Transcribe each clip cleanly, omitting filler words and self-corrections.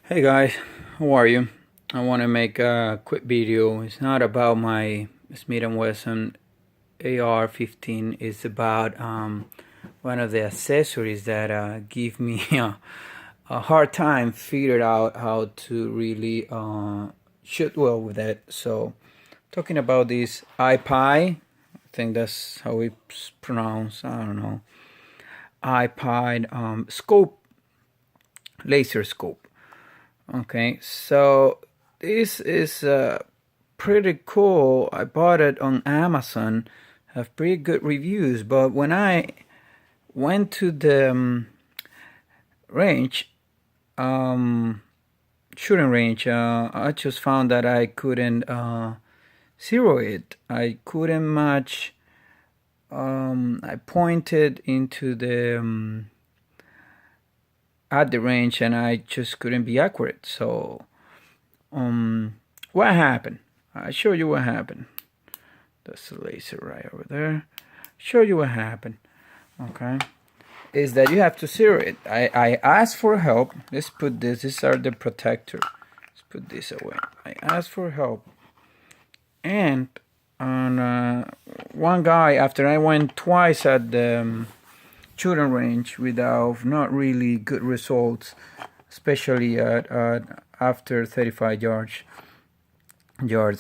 Hey guys, how are you? I want to make a quick video. It's not about my Smith& Wesson AR-15. It's about one of the accessories that give me a hard time figuring out how to really shoot well with it. So, talking about this Aipai, I think that's how it's pronounced. I don't know. Aipai scope, laser scope. Okay, so this is pretty cool. I bought it on Amazon, have pretty good reviews, but when I went to the range, shooting range, I just found that I couldn't zero it. I couldn't match. I pointed into the at the range and I just couldn't be accurate. So what happened? I show you what happened. That's the laser right over there. Show you what happened. Okay, is that you have to zero it. I asked for help. Let's put this. These are the protector. Let's put this away. I asked for help, and on one guy, after I went twice at the shooting range without not really good results, especially at after 35 yards,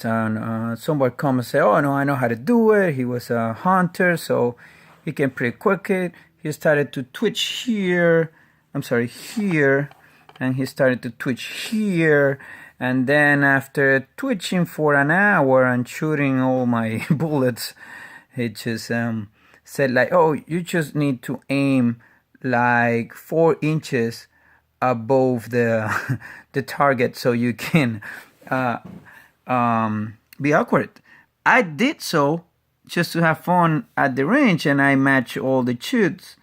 and somebody come and say, oh no, I know how to do it. He was a hunter, so he can pretty quick it. He started to twitch here, I'm sorry, here, and he started to twitch here, and then after twitching for an hour and shooting all my bullets, he just said like, oh, you just need to aim like 4 inches above the the target so you can be accurate. I did so just to have fun at the range, and I matched all the shoots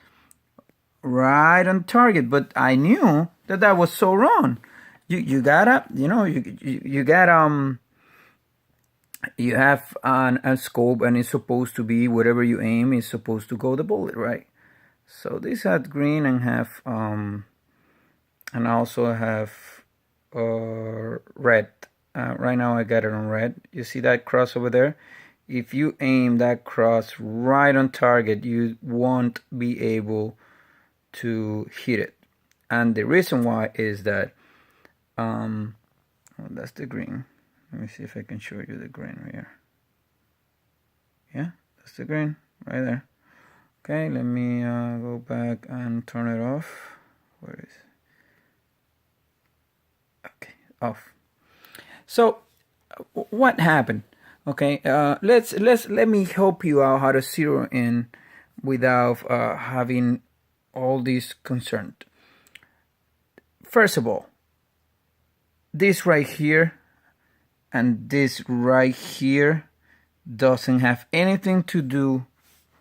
right on target. But I knew that that was so wrong. You gotta, you got you have a scope, and it's supposed to be whatever you aim is supposed to go the bullet, right? So this had green and have and also have red. Right now I got it on red. You see that cross over there? If you aim that cross right on target, you won't be able to hit it. And the reason why is that well, that's the green. Let me see if I can show you the green right here. Yeah, that's the green right there. Okay, let me go back and turn it off. Where is it? Okay, off. So what happened? Okay, let me help you out how to zero in without having all these concerned. First of all, this right here and this right here doesn't have anything to do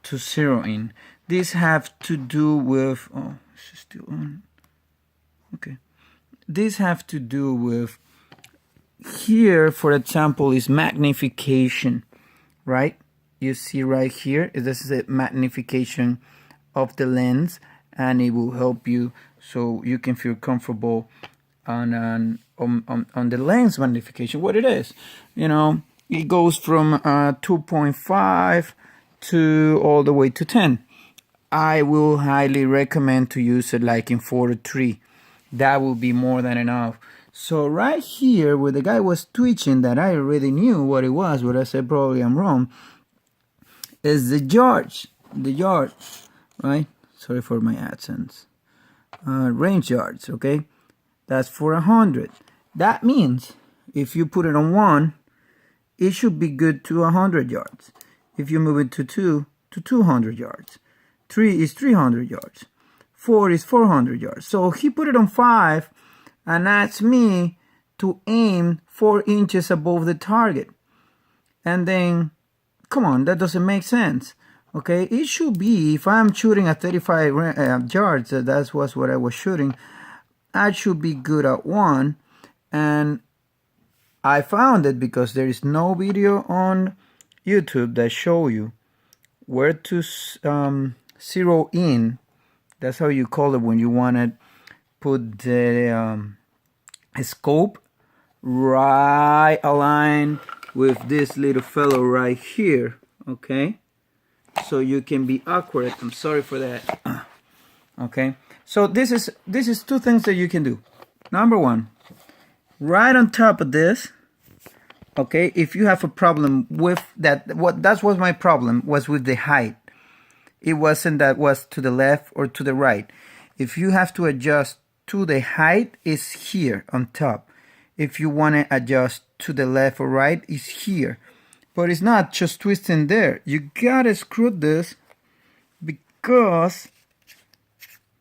to zero in. These have to do with, oh, this is still on. Okay, these have to do with, here for example is magnification, right? You see right here, this is a magnification of the lens, and it will help you so you can feel comfortable on the lens magnification. What it is, it goes from 2.5 to all the way to 10. I will highly recommend to use it like in 4 to 3. That will be more than enough. So right here where the guy was twitching, that I already knew what it was, but I said probably I'm wrong, is the yards, right? Sorry for my accents. Range yards, okay? That's for 100. That means if you put it on 1, it should be good to 100 yards. If you move it to 2, to 200 yards. 3 is 300 yards. 4 is 400 yards. So he put it on 5 and asked me to aim 4 inches above the target. And then, come on, that doesn't make sense. Okay, it should be, if I'm shooting at 35 yards, that was what I was shooting, I should be good at 1. And I found it because there is no video on YouTube that show you where to zero in. That's how you call it when you want to put the scope right aligned with this little fellow right here, okay? So you can be accurate. I'm sorry for that. Okay, so this is two things that you can do. Number one, right on top of this, okay, if you have a problem with that, that was my problem, was with the height. It wasn't that was to the left or to the right. If you have to adjust to the height, it's here on top. If you want to adjust to the left or right, it's here. But it's not just twisting there. You gotta screw this because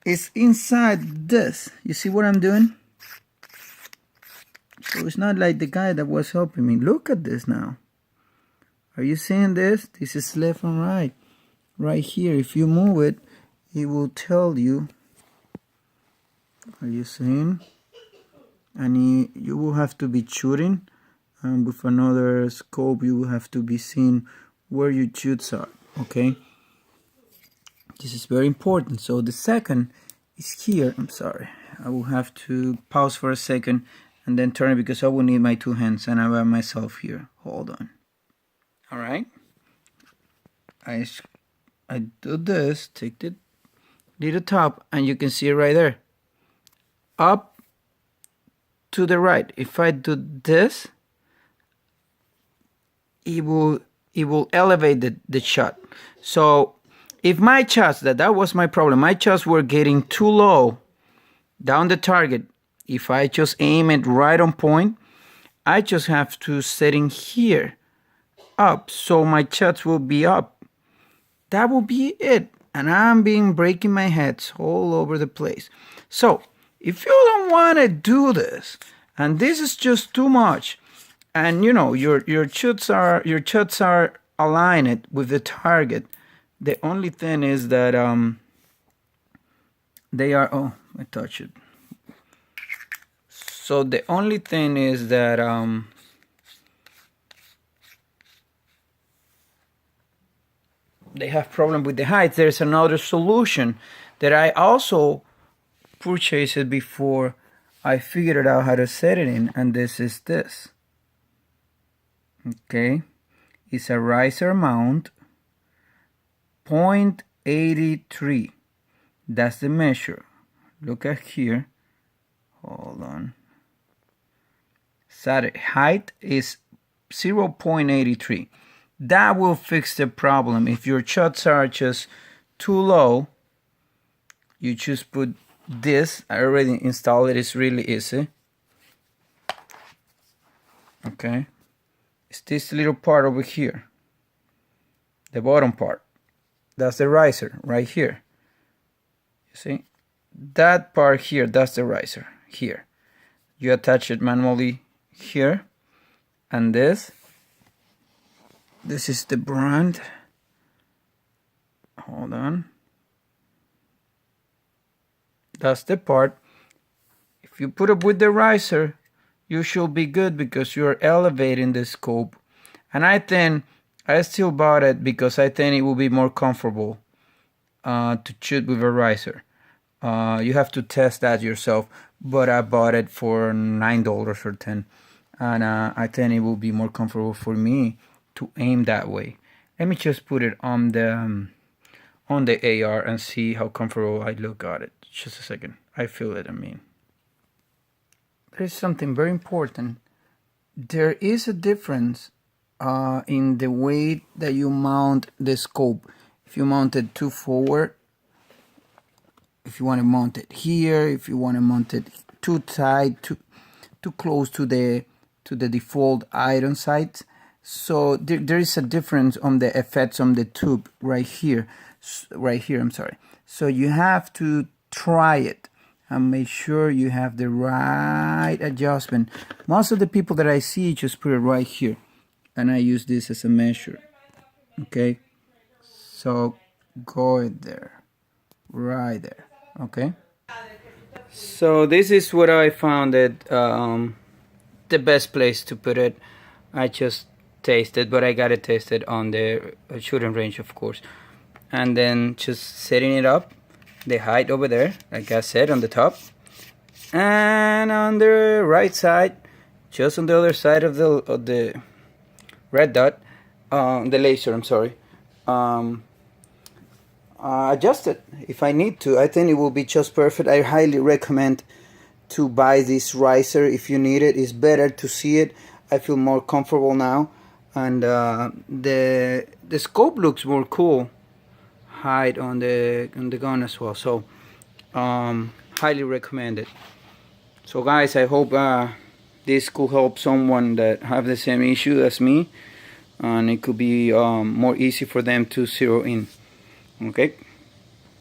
it's inside this. You see what I'm doing? So it's not like the guy that was helping me. Look at this now. Are you seeing this? This is left and right. Right here. If you move it, it will tell you. Are you seeing? And you will have to be shooting. And with another scope, you will have to be seeing where your shoots are. Okay? This is very important. So the second is here. I'm sorry. I will have to pause for a second and then turn it because I will need my two hands and I'm by myself here. Hold on. All right. I do this. Take the little top and you can see it right there. Up to the right. If I do this, it will elevate the shot. So if my shots, that was my problem, my shots were getting too low down the target. If I just aim it right on point, I just have to set in here up, so my shots will be up. That will be it. And I'm breaking my heads all over the place. So if you don't want to do this, and this is just too much, and you know your shots are aligned with the target, the only thing is that they are, oh, I touched it. So the only thing is that they have problem with the height. There's another solution that I also purchased before I figured out how to set it in, and this is this. Okay, it's a riser mount, 0.83. That's the measure. Look at here. Hold on. Set height is 0.83. That will fix the problem. If your shots are just too low, you just put this. I already installed it. It's really easy. Okay. It's this little part over here. The bottom part. That's the riser right here. You see? That part here, that's the riser here. You attach it manually here. And this is the brand. Hold on. That's the part. If you put it with the riser, you should be good because you're elevating the scope. And I think I still bought it because I think it will be more comfortable to shoot with a riser. You have to test that yourself, but I bought it for $9 or $10, and I think it will be more comfortable for me to aim that way. Let me just put it on the AR and see how comfortable I look at it. Just a second. I feel it. There is something very important. There is a difference in the way that you mount the scope. If you mount it too forward, if you want to mount it here, if you want to mount it too tight, too close to the default iron sights. So there is a difference on the effects on the tube right here. I'm sorry. So you have to try it and make sure you have the right adjustment. Most of the people that I see just put it right here, and I use this as a measure. Okay, so go there, right there. Okay, so this is what I found it the best place to put it. I just tasted, but I got it tested on the shooting range, of course, and then just setting it up, the height over there, like I said, on the top, And on the right side, just on the other side of the red dot, the laser, I'm sorry, adjust it if I need to. I think it will be just perfect. I highly recommend to buy this riser if you need it. It's better to see it. I feel more comfortable now, and the scope looks more cool hide on the gun as well. So highly recommend it. So guys, I hope this could help someone that have the same issue as me, and it could be more easy for them to zero in. Okay.